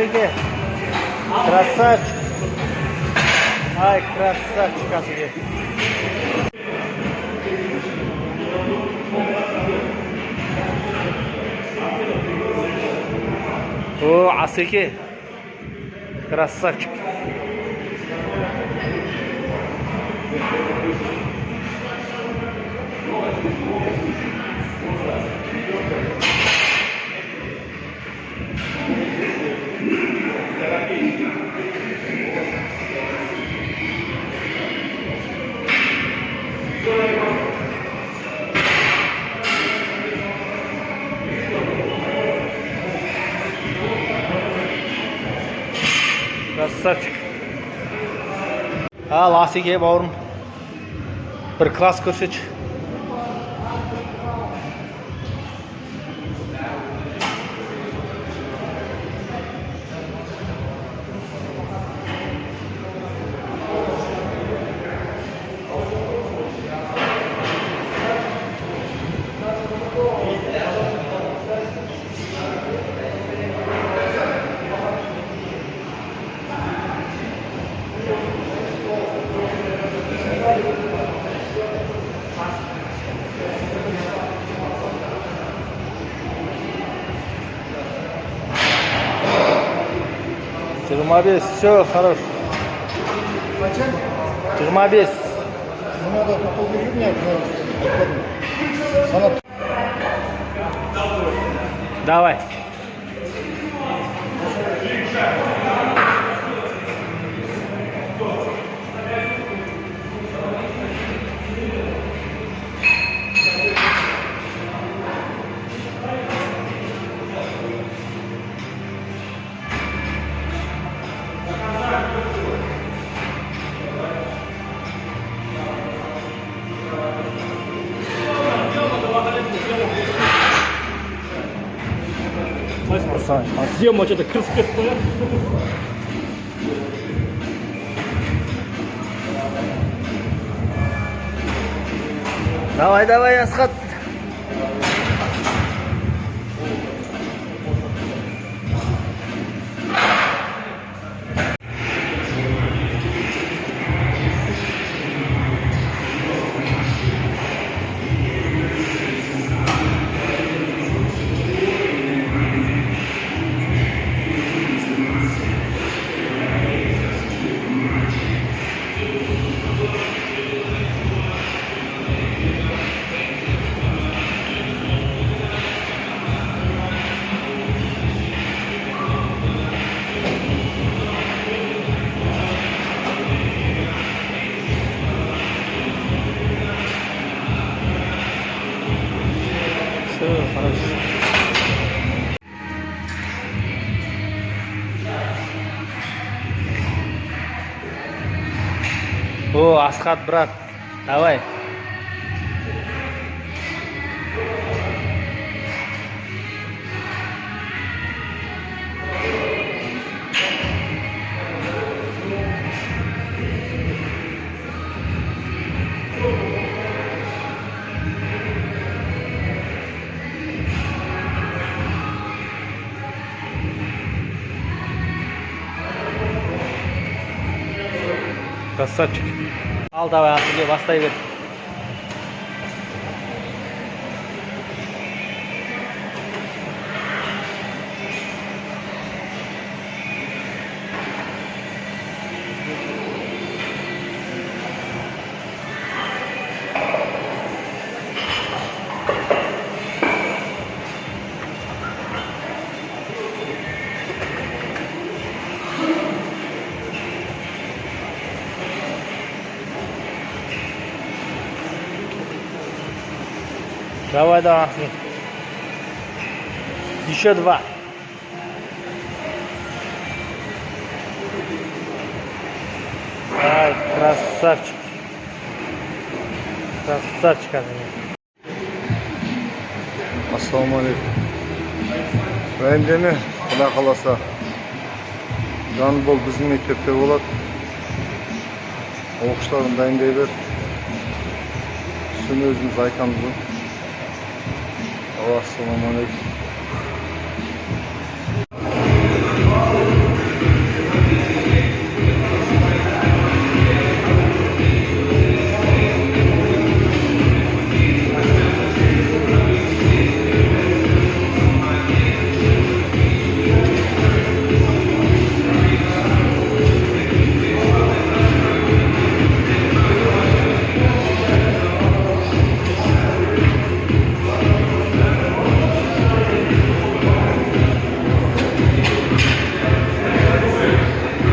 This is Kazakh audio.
Асеке. Красавчик. Ай, красавчик, Асеке. О, Асеке. Красавчик. Красавчик. Al Асеке бауырым. Bir класс көрсетші. Жиырма все, хорош. 25. Надо попробовать меня, Давай. Съем что-то крыскет. Давай, давай, Асхат. Все, хорошо. О, Асхат, брат, давай. Красавчик. Al давай, Асеке, бастай бер. Давай, давай. Еще 2. Ай, красавчик. Красавчик, Ассалаумалейкум. Бәйіндені, құда қаласа, Жанбол біздің мектепте болады. Оқушыларын дайындай бер. Шын өзіміз айтамыз. Ассалаумалейкум.